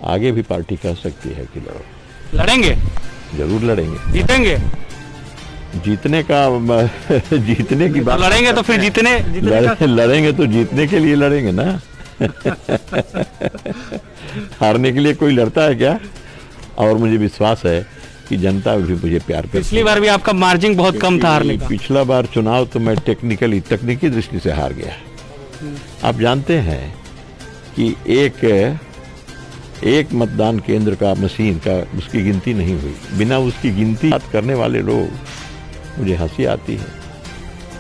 आगे भी पार्टी कह सकती है कि लड़ो। लड़ेंगे? जरूर लड़ेंगे। जीतेंगे? जीतने का जीतने की बात लड़ेंगे तो फिर जीतने लड़ेंगे तो जीतने के लिए लड़ेंगे ना। हारने के लिए कोई लड़ता है क्या? और मुझे विश्वास है कि जनता भी मुझे प्यार करती है। पिछली बार भी आपका मार्जिन बहुत कम था हारने का। पिछला बार चुनाव तो मैं तकनीकी दृष्टि से हार गया। आप जानते हैं कि एक मतदान केंद्र का मशीन का उसकी गिनती नहीं हुई। बिना उसकी गिनती बात करने वाले लोग, मुझे हंसी आती है।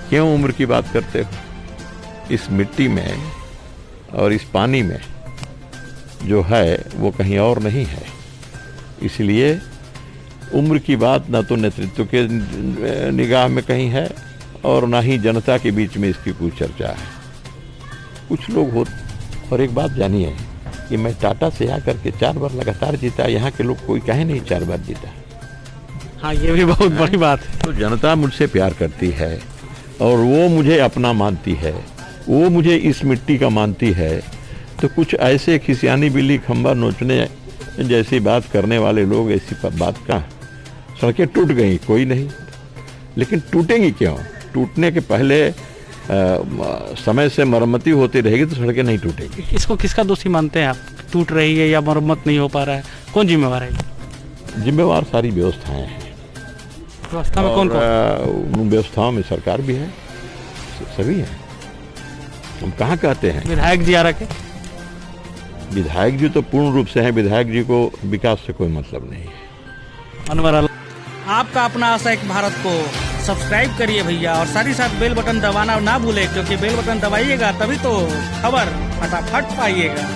क्यों उम्र की बात करते हो? इस मिट्टी में और इस पानी में जो है वो कहीं और नहीं है। इसलिए उम्र की बात ना तो नेतृत्व के निगाह में कहीं है और ना ही जनता के बीच में इसकी कोई चर्चा है। कुछ लोग हो। और एक बात जानिए कि मैं टाटा से आकर के 4 बार लगातार जीता, यहाँ के लोग कोई कहे नहीं 4 बार जीता। हाँ, ये भी बहुत बड़ी बात है। तो जनता मुझसे प्यार करती है और वो मुझे अपना मानती है, वो मुझे इस मिट्टी का मानती है। तो कुछ ऐसे खिसियानी बिल्ली खंबा नोचने जैसी बात करने वाले लोग, ऐसी बात का सड़कें टूट गई कोई नहीं, लेकिन टूटेंगी क्यों? टूटने के पहले समय से मरम्मती होती रहेगी तो सड़कें नहीं टूटेगी। इसको किसका दोषी मानते हैं आप? टूट रही है या मरम्मत नहीं हो पा रहा है, कौन जिम्मेवार है? जिम्मेवार सारी व्यवस्थाएं हैं। व्यवस्था में कौन? उन व्यवस्थाओं में सरकार भी है, सभी हैं। हम कहाँ कहते हैं विधायक जी आ रखे? विधायक जी तो पूर्ण रूप से हैं। विधायक जी को विकास से कोई मतलब नहीं है। अनवर आपका अपना आशा एक भारत को सब्सक्राइब करिए भैया, और साथ ही साथ बेल बटन दबाना ना भूले, क्योंकि बेल बटन दबाइएगा तभी तो खबर फटाफट पाइएगा।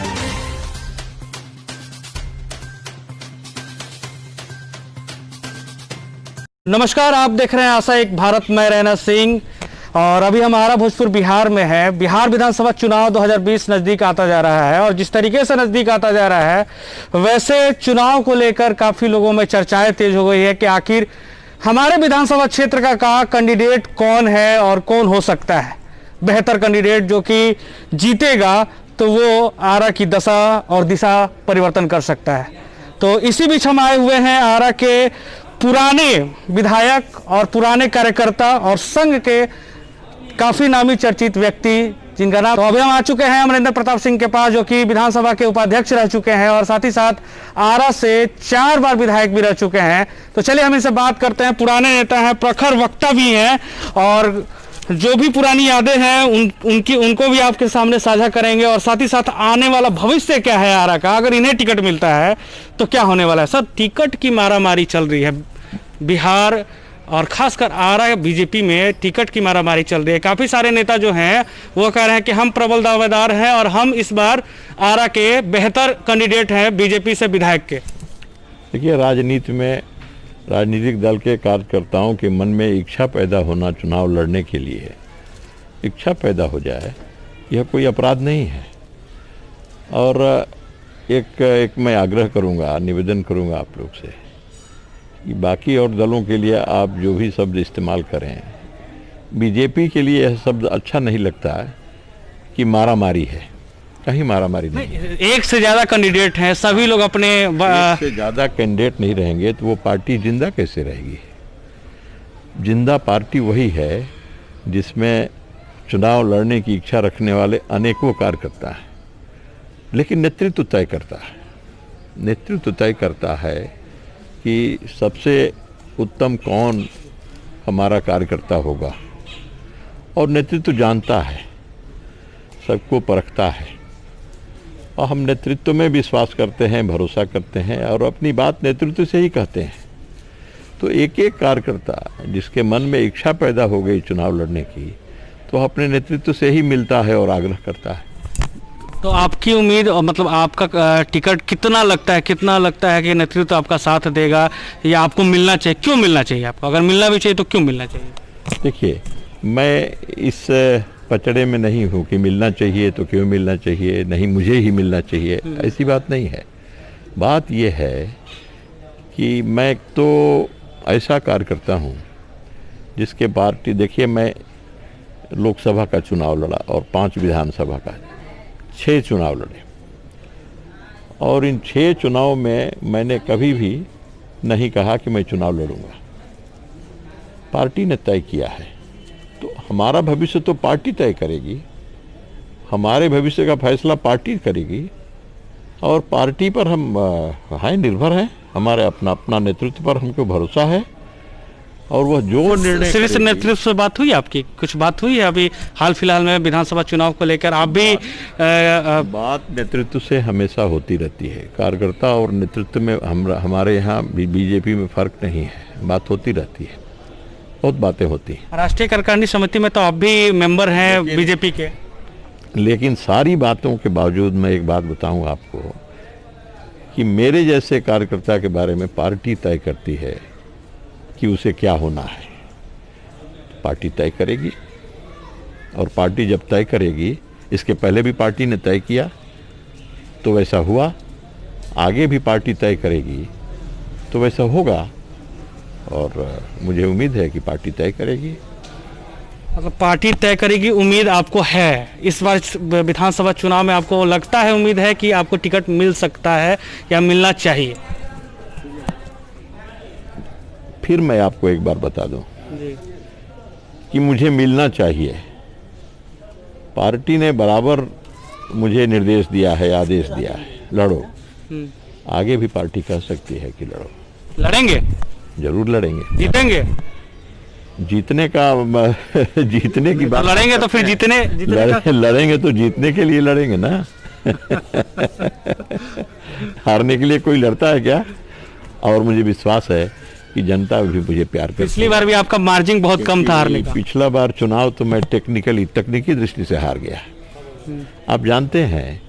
नमस्कार, आप देख रहे हैं आशा एक भारत, मैं रैना सिंह। और अभी हम आरा भोजपुर बिहार में हैं। बिहार विधानसभा चुनाव 2020 नज़दीक आता जा रहा है और जिस तरीके से नज़दीक आता जा रहा है वैसे चुनाव को लेकर काफ़ी लोगों में चर्चाएं तेज हो गई है कि आखिर हमारे विधानसभा क्षेत्र का कैंडिडेट कौन है और कौन हो सकता है बेहतर कैंडिडेट जो कि जीतेगा तो वो आरा की दशा और दिशा परिवर्तन कर सकता है। तो इसी बीच हम आए हुए हैं आरा के पुराने विधायक और पुराने कार्यकर्ता और संघ के काफी नामी चर्चित व्यक्ति जिनका नाम, तो अभी हम आ चुके हैं अमरिंदर प्रताप सिंह के पास, जो कि विधानसभा के उपाध्यक्ष रह चुके हैं और साथ ही साथ आरा से 4 बार विधायक भी रह चुके हैं। तो चलिए हम इनसे बात करते हैं। पुराने नेता हैं, प्रखर वक्ता भी हैं और जो भी पुरानी यादें हैं उनको भी आपके सामने साझा करेंगे और साथ ही साथ आने वाला भविष्य क्या है आरा का, अगर इन्हें टिकट मिलता है तो क्या होने वाला है। सर, टिकट की मारामारी चल रही है बिहार और खासकर आरा बीजेपी में टिकट की मारामारी चल रही है। काफ़ी सारे नेता जो हैं वो कह रहे हैं कि हम प्रबल दावेदार हैं और हम इस बार आरा के बेहतर कैंडिडेट हैं बीजेपी से विधायक के। देखिए, राजनीति में राजनीतिक दल के कार्यकर्ताओं के मन में इच्छा पैदा होना, चुनाव लड़ने के लिए इच्छा पैदा हो जाए, यह कोई अपराध नहीं है। और एक मैं आग्रह करूंगा, निवेदन करूंगा आप लोग से कि बाकी और दलों के लिए आप जो भी शब्द इस्तेमाल करें, बीजेपी के लिए यह शब्द अच्छा नहीं लगता है कि मारामारी है। कहीं मारामारी नहीं है। एक से ज़्यादा कैंडिडेट हैं, सभी लोग अपने एक से ज़्यादा कैंडिडेट नहीं रहेंगे तो वो पार्टी जिंदा कैसे रहेगी? जिंदा पार्टी वही है जिसमें चुनाव लड़ने की इच्छा रखने वाले अनेकों कार्यकर्ता हैं, लेकिन नेतृत्व तय करता है। नेतृत्व तय करता है कि सबसे उत्तम कौन हमारा कार्यकर्ता होगा, और नेतृत्व जानता है, सबको परखता है। और हम नेतृत्व में विश्वास करते हैं, भरोसा करते हैं और अपनी बात नेतृत्व से ही कहते हैं। तो एक एक कार्यकर्ता जिसके मन में इच्छा पैदा हो गई चुनाव लड़ने की, तो अपने नेतृत्व से ही मिलता है और आग्रह करता है। तो आपकी उम्मीद और मतलब आपका टिकट कितना लगता है कि नेतृत्व आपका साथ देगा या आपको मिलना चाहिए? क्यों मिलना चाहिए आपको? अगर मिलना भी चाहिए तो क्यों मिलना चाहिए? देखिए, मैं इस पचड़े में नहीं हूँ कि मिलना चाहिए तो क्यों मिलना चाहिए, नहीं मुझे ही मिलना चाहिए, ऐसी बात नहीं है। बात यह है कि मैं तो ऐसा कार्यकर्ता हूँ जिसके पार्टी, देखिए मैं लोकसभा का चुनाव लड़ा और 5 विधानसभा का 6 चुनाव लड़े और इन 6 चुनाव में मैंने कभी भी नहीं कहा कि मैं चुनाव लड़ूंगा। पार्टी ने तय किया है, तो हमारा भविष्य तो पार्टी तय करेगी, हमारे भविष्य का फैसला पार्टी करेगी और पार्टी पर हम हैं, निर्भर हैं, हमारे अपना नेतृत्व पर हमको भरोसा है और वह जो निर्णय शीर्ष नेतृत्व से बात हुई आपकी, कुछ बात हुई है अभी हाल फिलहाल में विधानसभा चुनाव को लेकर? आप भी बात नेतृत्व से हमेशा होती रहती है। कार्यकर्ता और नेतृत्व में हमारे यहाँ बीजेपी में फर्क नहीं है, बात होती रहती है, बहुत बातें होती हैं। राष्ट्रीय कार्यकारिणी समिति में तो आप भी मेंबर हैं बीजेपी के, लेकिन सारी बातों के बावजूद मैं एक बात बताऊं आपको कि मेरे जैसे कार्यकर्ता के बारे में पार्टी तय करती है कि उसे क्या होना है। पार्टी तय करेगी और पार्टी जब तय करेगी, इसके पहले भी पार्टी ने तय किया तो वैसा हुआ, आगे भी पार्टी तय करेगी तो वैसा होगा और मुझे उम्मीद है कि पार्टी तय करेगी। मतलब पार्टी तय करेगी, उम्मीद आपको है? इस बार विधानसभा चुनाव में आपको लगता है, उम्मीद है कि आपको टिकट मिल सकता है या मिलना चाहिए? फिर मैं आपको एक बार बता दूं कि मुझे मिलना चाहिए। पार्टी ने बराबर मुझे निर्देश दिया है, आदेश दिया है, लड़ो। आगे भी पार्टी कह सकती है कि लड़ो। लड़ेंगे? जरूर लड़ेंगे। जीतेंगे? जीतने की बात लड़ेंगे तो फिर जीतने लड़ेंगे तो जीतने के लिए लड़ेंगे ना। हारने के लिए कोई लड़ता है क्या? और मुझे विश्वास है कि जनता भी मुझे प्यार करती है। पिछली बार भी आपका मार्जिन बहुत कम था हारने का। पिछला बार चुनाव तो मैं तकनीकी दृष्टि से हार गया। आप जानते हैं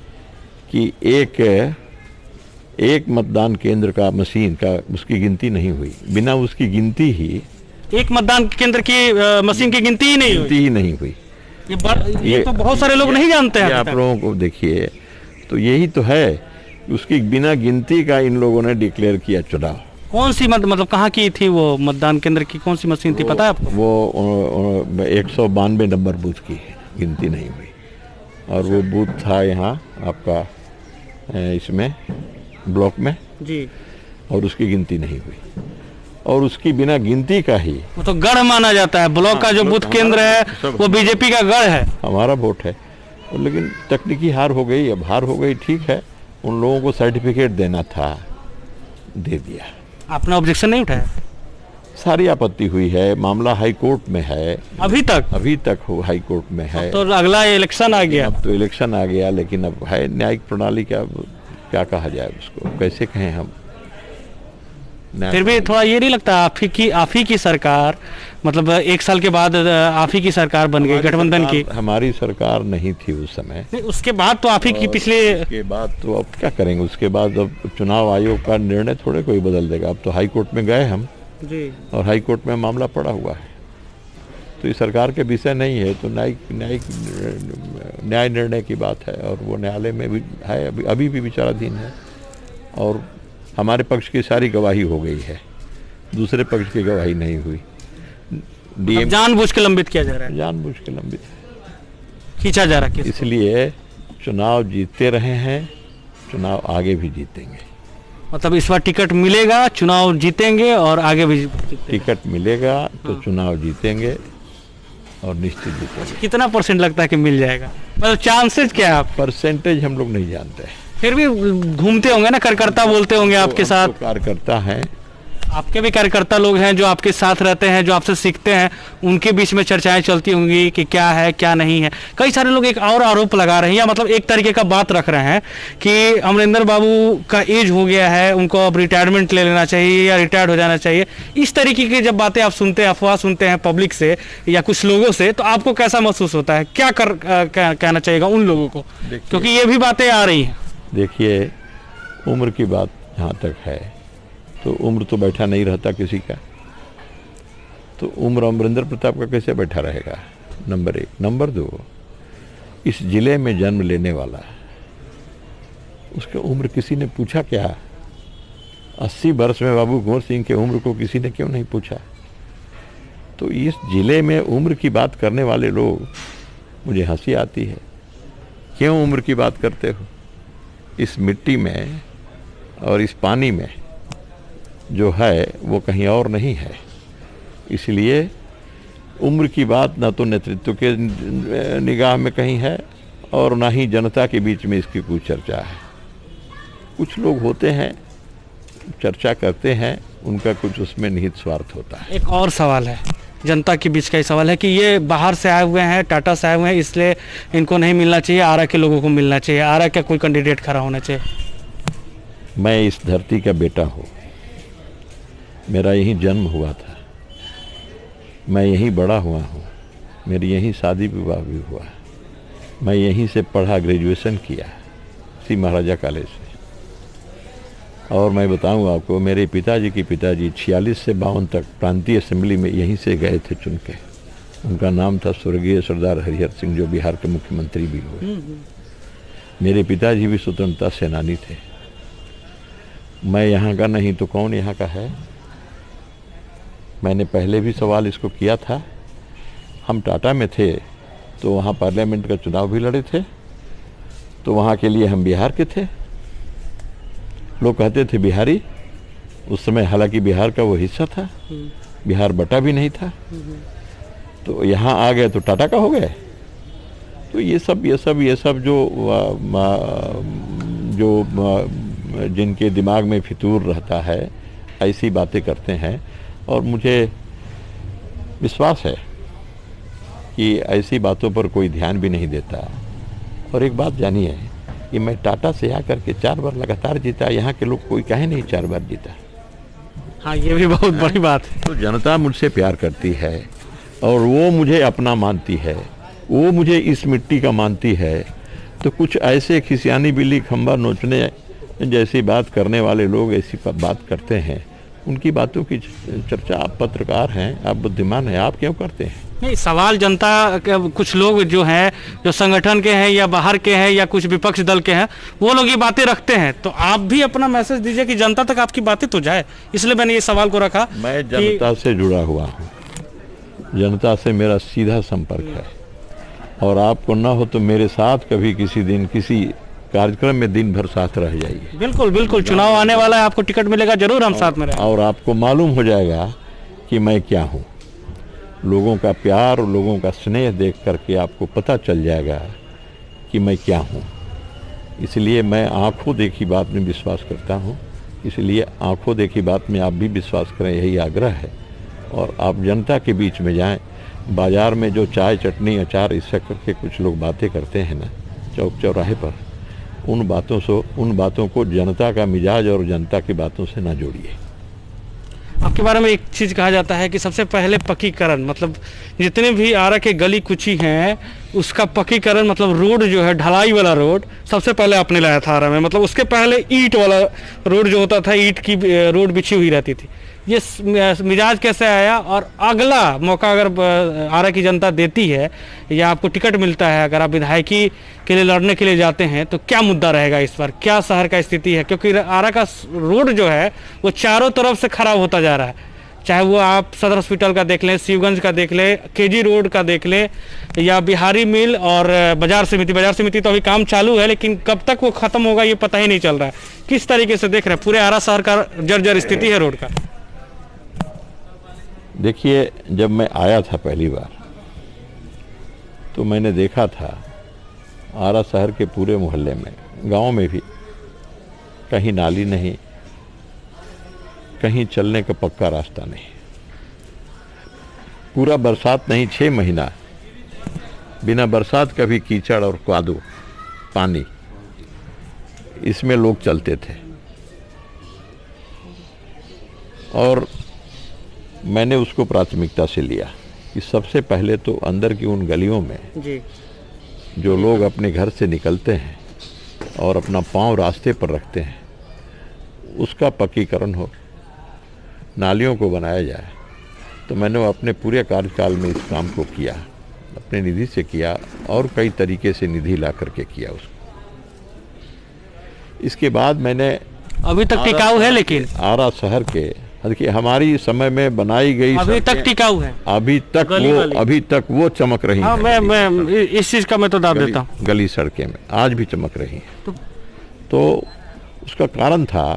कि एक मतदान केंद्र का मशीन का उसकी गिनती नहीं हुई, बिना उसकी गिनती ही एक मतदान केंद्र की मशीन की गिनती ही नहीं हुई। ये तो बहुत सारे लोग नहीं जानते हैं। आप लोगों को देखिए, तो यही तो है, उसकी बिना गिनती का इन लोगों ने डिक्लेयर किया चुनाव। कौन सी मतलब कहाँ की थी वो मतदान केंद्र की, कौन सी मशीन थी, पता है आपको? वो 192 नंबर बूथ की गिनती नहीं हुई और वो बूथ था यहाँ आपका इसमें ब्लॉक में जी, और उसकी गिनती नहीं हुई और उसकी बिना गिनती का ही वो तो गढ़ माना जाता है। ब्लॉक का जो बूथ केंद्र है वो बीजेपी का गढ़ है, हमारा वोट है। लेकिन तकनीकी हार हो गई, अब हार हो गई, ठीक है। उन लोगों को सर्टिफिकेट देना था, दे दिया। आपने ऑब्जेक्शन नहीं उठाया? सारी आपत्ति हुई है, मामला हाई कोर्ट में है अभी तक हाई कोर्ट में है। तो अगला इलेक्शन आ गया। अब तो इलेक्शन आ गया, लेकिन अब है न्यायिक प्रणाली का, क्या कहा जाए उसको, कैसे कहें हम। फिर भी थोड़ा ये नहीं लगता आप ही की सरकार, मतलब 1 साल के बाद आप ही की सरकार बन गई गठबंधन की? हमारी सरकार नहीं थी उस समय। नहीं, उसके बाद तो आप ही की पिछले के बाद तो अब क्या करेंगे? उसके बाद अब चुनाव आयोग का निर्णय थोड़े कोई बदल देगा। अब तो हाई कोर्ट में गए हम जी, और हाई कोर्ट में मामला पड़ा हुआ है, तो ये सरकार के विषय नहीं है, तो न्याय निर्णय की बात है और वो न्यायालय में भी है, अभी भी विचाराधीन है। और हमारे पक्ष की सारी गवाही हो गई है, दूसरे पक्ष की गवाही नहीं हुई। मतलब जानबूझ के लंबित किया जा रहा है, जानबूझ के लंबित खींचा जा रहा है। इसलिए चुनाव जीतते रहे हैं, चुनाव आगे भी जीतेंगे। मतलब इस बार टिकट मिलेगा, चुनाव जीतेंगे और आगे भी टिकट मिलेगा तो चुनाव जीतेंगे और निश्चित जीतेंगे। कितना परसेंट लगता है कि मिल जाएगा? मतलब चांसेस क्या है? परसेंटेज हम लोग नहीं जानते। फिर भी घूमते होंगे ना, कार्यकर्ता बोलते होंगे आपके साथ? कार्यकर्ता हैं, आपके भी कार्यकर्ता लोग हैं जो आपके साथ रहते हैं, जो आपसे सीखते हैं, उनके बीच में चर्चाएं चलती होंगी कि क्या है क्या नहीं है। कई सारे लोग एक और आरोप लगा रहे हैं, या मतलब एक तरीके का बात रख रहे हैं कि अमरिंदर बाबू का एज हो गया है, उनको अब रिटायरमेंट ले लेना चाहिए या रिटायर्ड हो जाना चाहिए। इस तरीके की जब बातें आप सुनते हैं, अफवाह सुनते हैं पब्लिक से या कुछ लोगों से, तो आपको कैसा महसूस होता है? क्या कहना चाहिएगा उन लोगों को, क्योंकि ये भी बातें आ रही हैं? देखिए, उम्र की बात जहाँ तक है तो उम्र तो बैठा नहीं रहता किसी का, तो उम्र अमरिंदर प्रताप का कैसे बैठा रहेगा? नंबर 1। नंबर 2, इस जिले में जन्म लेने वाला, उसकी उम्र किसी ने पूछा क्या? 80 वर्ष में बाबू कुंवर सिंह के उम्र को किसी ने क्यों नहीं पूछा? तो इस जिले में उम्र की बात करने वाले लोग, मुझे हंसी आती है, क्यों उम्र की बात करते हो? इस मिट्टी में और इस पानी में जो है वो कहीं और नहीं है। इसलिए उम्र की बात न तो नेतृत्व के निगाह में कहीं है और ना ही जनता के बीच में इसकी कोई चर्चा है। कुछ लोग होते हैं, चर्चा करते हैं, उनका कुछ उसमें निहित स्वार्थ होता है। एक और सवाल है, जनता के बीच का ही सवाल है कि ये बाहर से आए हुए हैं, टाटा से आए हुए हैं, इसलिए इनको नहीं मिलना चाहिए, आरा के लोगों को मिलना चाहिए, आरा का कोई कैंडिडेट खड़ा होना चाहिए। मैं इस धरती का बेटा हूँ, मेरा यहीं जन्म हुआ था, मैं यहीं बड़ा हुआ हूँ, मेरी यहीं शादी विवाह भी हुआ, मैं यहीं से पढ़ा, ग्रेजुएशन किया श्री महाराजा कॉलेज से। और मैं बताऊँ आपको, मेरे पिताजी के पिताजी 46 से 52 तक प्रांतीय असेंबली में यहीं से गए थे चुन के। उनका नाम था स्वर्गीय सरदार हरिहर सिंह, जो बिहार के मुख्यमंत्री भी हुए। मेरे पिताजी भी स्वतंत्रता सेनानी थे। मैं यहाँ का नहीं तो कौन यहाँ का है? मैंने पहले भी सवाल इसको किया था। हम टाटा में थे तो वहाँ पार्लियामेंट का चुनाव भी लड़े थे, तो वहाँ के लिए हम बिहार के थे। लोग कहते थे बिहारी, उस समय हालांकि बिहार का वो हिस्सा था, बिहार बटा भी नहीं था। तो यहाँ आ गए तो टाटा का हो गए। तो ये सब जो जिनके दिमाग में फितूर रहता है, ऐसी बातें करते हैं। और मुझे विश्वास है कि ऐसी बातों पर कोई ध्यान भी नहीं देता। और एक बात जानिए कि मैं टाटा से आकर के 4 बार लगातार जीता, यहाँ के लोग कोई कहे नहीं 4 बार जीता। हाँ, ये भी बहुत बड़ी बात है। तो जनता मुझसे प्यार करती है और वो मुझे अपना मानती है, वो मुझे इस मिट्टी का मानती है। तो कुछ ऐसे खिसियानी बिल्ली खंबा नोचने जैसी बात करने वाले लोग ऐसी बात करते हैं, उनकी बातों की चर्चा, आप पत्रकार हैं, आप बुद्धिमान हैं, आप क्यों करते हैं? नहीं, सवाल जनता कुछ लोग जो हैं, जो संगठन के हैं या बाहर के हैं या कुछ विपक्ष दल के हैं, वो लोग ये बातें रखते हैं। तो आप भी अपना मैसेज दीजिए कि जनता तक आपकी बातें तो जाए। इसलिए मैंने ये सवाल को रखा। मैं जनता से जुड़ा हुआ हूँ, जनता से मेरा सीधा संपर्क है। और आपको ना हो तो मेरे साथ कभी किसी दिन किसी कार्यक्रम में दिन भर साथ रह जाइए। बिल्कुल बिल्कुल, चुनाव आने वाला है, आपको टिकट मिलेगा, जरूर हम साथ में रहेंगे। और आपको मालूम हो जाएगा कि मैं क्या हूँ। लोगों का प्यार और लोगों का स्नेह देख करके आपको पता चल जाएगा कि मैं क्या हूँ। इसलिए मैं आंखों देखी बात में विश्वास करता हूँ। इसलिए आंखों देखी बात में आप भी विश्वास करें, यही आग्रह है। और आप जनता के बीच में जाएं। बाज़ार में जो चाय चटनी अचार इससे करके कुछ लोग बातें करते हैं ना चौक चौराहे पर, उन बातों को जनता का मिजाज और जनता की बातों से ना जोड़िए। आपके बारे में एक चीज़ कहा जाता है कि सबसे पहले पक्कीकरण, मतलब जितने भी आरा के गली कुची हैं उसका पक्कीकरण, मतलब रोड जो है, ढलाई वाला रोड सबसे पहले आपने लाया था आरा में। मतलब उसके पहले ईंट वाला रोड जो होता था, ईंट की रोड बिछी हुई रहती थी। ये मिजाज कैसे आया? और अगला मौका अगर आरा की जनता देती है या आपको टिकट मिलता है, अगर आप विधायकी के लिए लड़ने के लिए जाते हैं, तो क्या मुद्दा रहेगा इस बार? क्या शहर का स्थिति है? क्योंकि आरा का रोड जो है वो चारों तरफ से खराब होता जा रहा है। चाहे वो आप सदर हॉस्पिटल का देख लें, शिवगंज का देख लें, केजी रोड का देख लें, या बिहारी मिल और बाजार समिति तो अभी काम चालू है, लेकिन कब तक वो खत्म होगा ये पता ही नहीं चल रहा है। किस तरीके से देख रहे हैं पूरे आरा शहर का जर्जर स्थिति है रोड का? देखिए, जब मैं आया था पहली बार तो मैंने देखा था आरा शहर के पूरे मोहल्ले में, गांव में भी कहीं नाली नहीं, कहीं चलने का पक्का रास्ता नहीं। पूरा बरसात नहीं, 6 महीना बिना बरसात का भी कीचड़ और कादो पानी, इसमें लोग चलते थे। और मैंने उसको प्राथमिकता से लिया कि सबसे पहले तो अंदर की उन गलियों में जी, जो लोग अपने घर से निकलते हैं और अपना पांव रास्ते पर रखते हैं, उसका पक्कीकरण हो, नालियों को बनाया जाए। तो मैंने अपने पूरे कार्यकाल में इस काम को किया, अपने निधि से किया और कई तरीके से निधि ला करके किया उसको। इसके बाद मैंने अभी तक टिकाऊ है, लेकिन आरा शहर के देखिए हमारी समय में बनाई गई अभी तक टिकाऊ है, अभी तक वो चमक रही हाँ, है। मैं इस चीज का मैं तो दाद देता हूँ। गली सड़कें में आज भी चमक रही हैं। तो तो उसका कारण था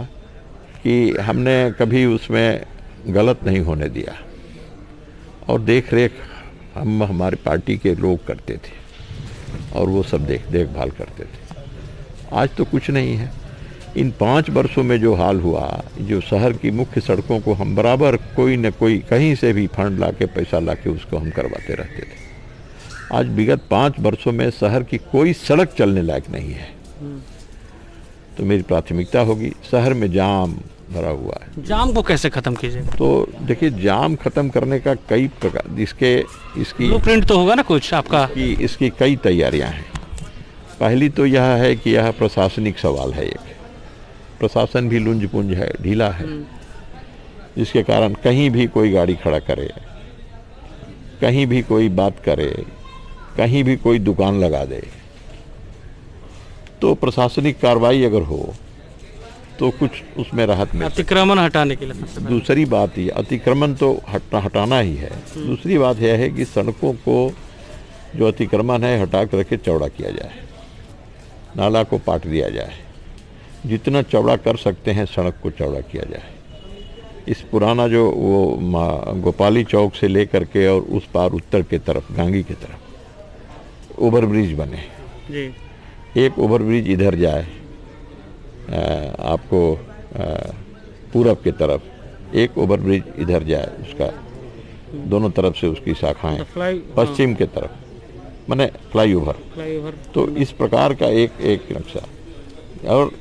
कि हमने कभी उसमें गलत नहीं होने दिया और देख रेख हम हमारी पार्टी के लोग करते थे और वो सब देखभाल करते थे। आज तो कुछ नहीं है। इन 5 वर्षों में जो हाल हुआ, जो शहर की मुख्य सड़कों को हम बराबर कोई न कोई कहीं से भी फंड लाके पैसा लाके उसको हम करवाते रहते थे। आज विगत 5 वर्षों में शहर की कोई सड़क चलने लायक नहीं है। तो मेरी प्राथमिकता होगी, शहर में जाम भरा हुआ है। जाम को कैसे खत्म कीजिएगा? तो देखिए, जाम खत्म करने का कई प्रकार इसकी ब्लूप्रिंट तो होगा ना कुछ आपका? इसकी कई तैयारियां हैं। पहली तो यह है कि यह प्रशासनिक सवाल है। एक प्रशासन भी लुंज पुंज है, ढीला है, जिसके कारण कहीं भी कोई गाड़ी खड़ा करे, कहीं भी कोई बात करे, कहीं भी कोई दुकान लगा दे, तो प्रशासनिक कार्रवाई अगर हो तो कुछ उसमें राहत मिल। अतिक्रमण हटाने के लिए दूसरी बात ये, अतिक्रमण तो हटाना ही है। दूसरी बात यह है कि सड़कों को जो अतिक्रमण है हटा करके चौड़ा किया जाए, नाला को पाट दिया जाए, जितना चौड़ा कर सकते हैं सड़क को चौड़ा किया जाए। इस पुराना जो वो गोपाली चौक से लेकर के और उस पार उत्तर के तरफ गांगी की तरफ ओवरब्रिज बने जी। एक ओवरब्रिज इधर जाए आपको पूरब के तरफ, एक ओवरब्रिज इधर जाए, उसका दोनों तरफ से उसकी शाखाएं पश्चिम के तरफ, माने फ्लाईओवर। तो इस प्रकार का एक नक्शा, और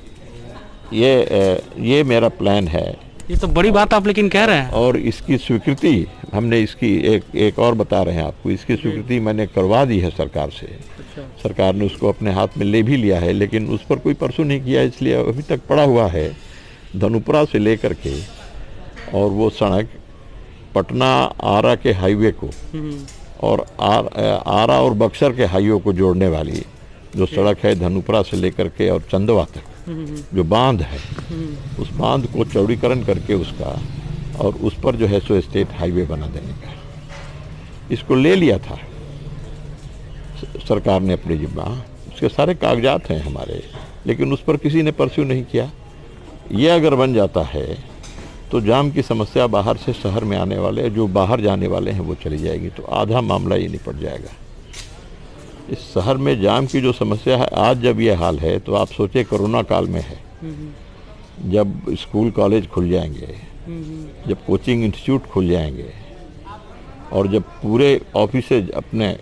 ये मेरा प्लान है। ये तो बड़ी बात आप लेकिन कह रहे हैं। और इसकी स्वीकृति हमने इसकी एक और बता रहे हैं आपको, इसकी स्वीकृति मैंने करवा दी है सरकार से। सरकार ने उसको अपने हाथ में ले भी लिया है, लेकिन उस पर कोई परसू नहीं किया, इसलिए अभी तक पड़ा हुआ है। धनुपुरा से लेकर के और वो सड़क पटना आरा के हाईवे को और आरा और बक्सर के हाईवे को जोड़ने वाली जो सड़क है, धनुपुरा से लेकर के और चंदवा तक जो बांध है, उस बांध को चौड़ीकरण करके उसका, और उस पर जो है सो स्टेट हाईवे बना देने का, इसको ले लिया था सरकार ने अपनी जिम्मा। उसके सारे कागजात हैं हमारे, लेकिन उस पर किसी ने परस्यू नहीं किया। ये अगर बन जाता है तो जाम की समस्या बाहर से शहर में आने वाले, जो बाहर जाने वाले हैं, वो चली जाएगी, तो आधा मामला ये निपट जाएगा। इस शहर में जाम की जो समस्या है, आज जब ये हाल है तो आप सोचे कोरोना काल में है, जब स्कूल कॉलेज खुल जाएंगे, जब कोचिंग इंस्टीट्यूट खुल जाएंगे और जब पूरे ऑफिस अपने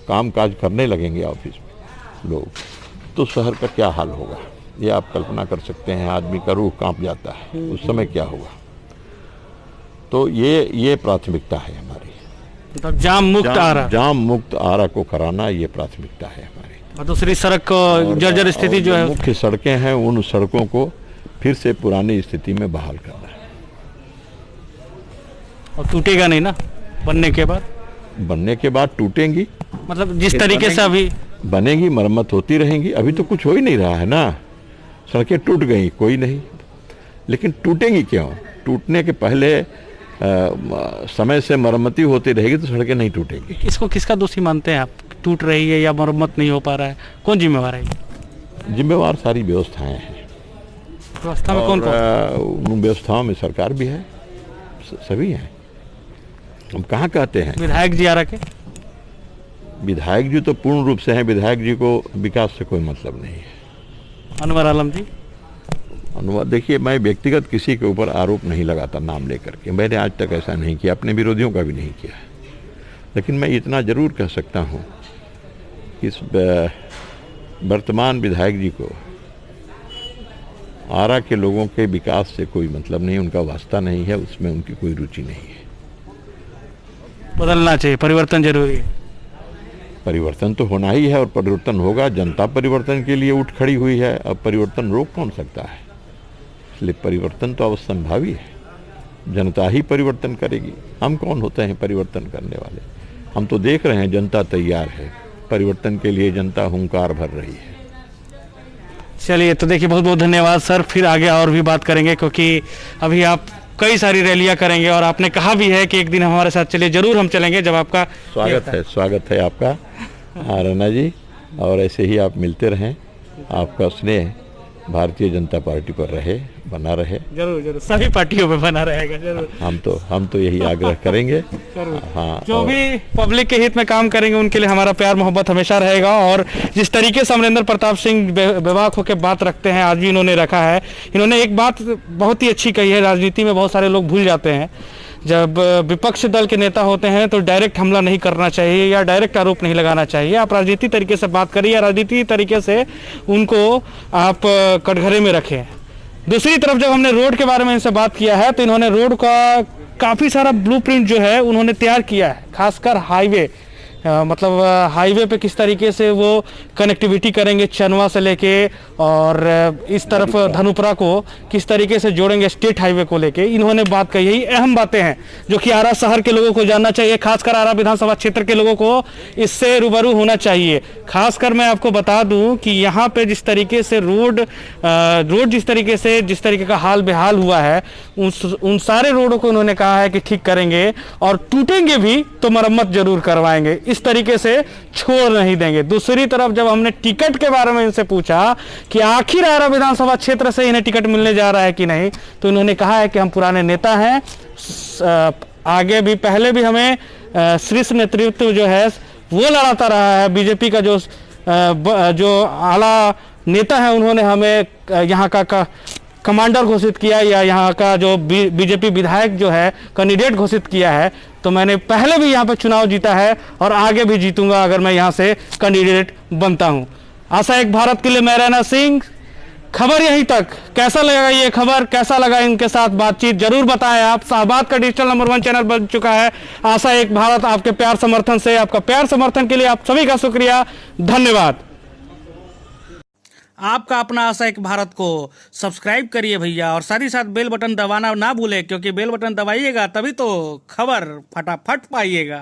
काम काज करने लगेंगे ऑफिस में लोग, तो शहर का क्या हाल होगा ये आप कल्पना कर सकते हैं। आदमी का रूह कांप जाता है, उस समय क्या होगा। तो ये प्राथमिकता है हमारी, मतलब जाम मुक्त आरा को कराना, ये प्राथमिकता है हमारी। और दूसरी सड़क को जर्जर स्थिति जो है, मुख्य सड़कें हैं, उन सड़कों को फिर से पुरानी स्थिति में बहाल करना है। और टूटेगा नहीं ना बनने के बाद टूटेंगी, मतलब जिस तरीके से अभी बनेगी, मरम्मत होती रहेंगी। अभी तो कुछ हो ही नहीं रहा है ना, सड़कें टूट गई कोई नहीं, लेकिन टूटेंगी क्यों? टूटने के पहले समय से मरम्मती होती रहेगी तो सड़कें नहीं टूटेंगी। इसको किसका दोषी मानते हैं आप? टूट रही है या मरम्मत नहीं हो पा रहा है, कौन जिम्मेवार है? जिम्मेवार सारी व्यवस्थाएं हैं। व्यवस्था में कौन? उन व्यवस्थाओं में सरकार भी है, सभी हैं। हम कहाँ कहते हैं विधायक जी आरा के? विधायक जी तो पूर्ण रूप से हैं, विधायक जी को विकास से कोई मतलब नहीं है। अनवर आलम जी? अनवर, देखिए, मैं व्यक्तिगत किसी के ऊपर आरोप नहीं लगाता नाम लेकर के, मैंने आज तक ऐसा नहीं किया, अपने विरोधियों का भी नहीं किया। लेकिन मैं इतना जरूर कह सकता हूँ कि इस वर्तमान विधायक जी को आरा के लोगों के विकास से कोई मतलब नहीं, उनका वास्ता नहीं है, उसमें उनकी कोई रुचि नहीं है। बदलना चाहिए, परिवर्तन जरूरी है। परिवर्तन तो होना ही है और परिवर्तन होगा। जनता परिवर्तन के लिए उठ खड़ी हुई है, अब परिवर्तन रोक कौन सकता है? इसलिए परिवर्तन तो अवश्यंभावी है, जनता ही परिवर्तन करेगी। हम कौन होते हैं परिवर्तन करने वाले? हम तो देख रहे हैं जनता तैयार है, परिवर्तन के लिए जनता हुंकार भर रही है। चलिए, तो देखिए, बहुत बहुत धन्यवाद सर, फिर आगे और भी बात करेंगे, क्योंकि अभी आप कई सारी रैलियां करेंगे और आपने कहा भी है कि एक दिन हमारे साथ चलिए। जरूर हम चलेंगे जब आपका स्वागत है आपका राणा जी, और ऐसे ही आप मिलते रहें आपका स्नेह भारतीय जनता पार्टी पर रहे, बना रहे। जरूर जरूर, सभी पार्टियों पे बना रहेगा जरूर। हम तो यही आग्रह करेंगे। हाँ, जो भी पब्लिक के हित में काम करेंगे उनके लिए हमारा प्यार मोहब्बत हमेशा रहेगा। और जिस तरीके से अमरिंदर प्रताप सिंह बेबाक होकर बात रखते हैं, आज भी इन्होंने रखा है। इन्होंने एक बात बहुत ही अच्छी कही है, राजनीति में बहुत सारे लोग भूल जाते हैं, जब विपक्ष दल के नेता होते हैं तो डायरेक्ट हमला नहीं करना चाहिए या डायरेक्ट आरोप नहीं लगाना चाहिए। आप राजनीति तरीके से बात करिए, राजनीति तरीके से उनको आप कटघरे में रखें। दूसरी तरफ जब हमने रोड के बारे में इनसे बात किया है तो इन्होंने रोड का काफ़ी सारा ब्लूप्रिंट जो है उन्होंने तैयार किया है, खासकर हाईवे, मतलब हाईवे पे किस तरीके से वो कनेक्टिविटी करेंगे, चनवा से लेके और इस तरफ धनुपुरा को किस तरीके से जोड़ेंगे स्टेट हाईवे को लेके। इन्होंने बात कही, यही अहम बातें हैं जो कि आरा शहर के लोगों को जानना चाहिए, खासकर आरा विधानसभा क्षेत्र के लोगों को इससे रूबरू होना चाहिए। खासकर मैं आपको बता दूं कि यहाँ पे जिस तरीके से रोड जिस तरीके का हाल बेहाल हुआ है, उन सारे रोडों को उन्होंने कहा है कि ठीक करेंगे और टूटेंगे भी तो मरम्मत जरूर करवाएंगे, इस तरीके से छोड़ नहीं देंगे। दूसरी तरफ जब हमने टिकट के बारे में इनसे पूछा कि आखिर आरा विधानसभा क्षेत्र से इन्हें टिकट मिलने जा रहा है कि नहीं, तो इन्होंने कहा है कि हम पुराने नेता हैं, आगे भी पहले भी हमें शीर्ष नेतृत्व जो है वो लड़ाता रहा है। बीजेपी का जो आला नेता है उन्होंने हमें यहाँ का कमांडर घोषित किया या यहाँ का जो बीजेपी विधायक जो है कैंडिडेट घोषित किया है, तो मैंने पहले भी यहाँ पर चुनाव जीता है और आगे भी जीतूंगा अगर मैं यहाँ से कैंडिडेट बनता हूँ। आशा एक भारत के लिए मैं रैना सिंह। खबर यहीं तक। कैसा लगा ये खबर, कैसा लगा इनके साथ बातचीत, जरूर बताएं आप। शाहबाद का डिजिटल नंबर 1 चैनल बन चुका है आशा एक भारत, आपके प्यार समर्थन से, आपका प्यार समर्थन के लिए आप सभी का शुक्रिया, धन्यवाद। आपका अपना आशा एक भारत को सब्सक्राइब करिए भैया, और साथ ही साथ बेल बटन दबाना ना भूले, क्योंकि बेल बटन दबाइएगा तभी तो खबर फटाफट पाइएगा।